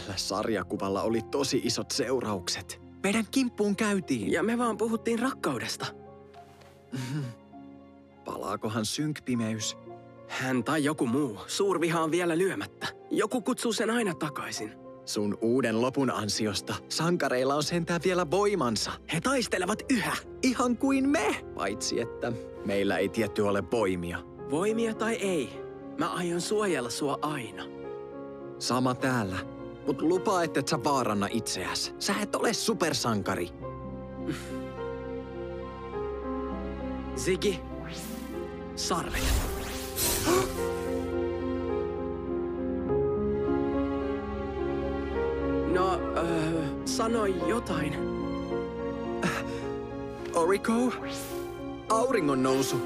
Tällä sarjakuvalla oli tosi isot seuraukset. Meidän kimppuun käytiin. Ja me vaan puhuttiin rakkaudesta. Palaakohan synkpimeys? Hän tai joku muu. Suurviha on vielä lyömättä. Joku kutsuu sen aina takaisin. Sun uuden lopun ansiosta sankareilla on sentään vielä voimansa. He taistelevat yhä. Ihan kuin me. Paitsi että meillä ei tietty ole voimia. Voimia tai ei, mä aion suojella sua aina. Sama täällä. Mut lupaa, ettet sä vaaranna itseäs. Sä et ole supersankari. Ziggy, sarvet. No, sanoi jotain. Oriko? Auringon nousu.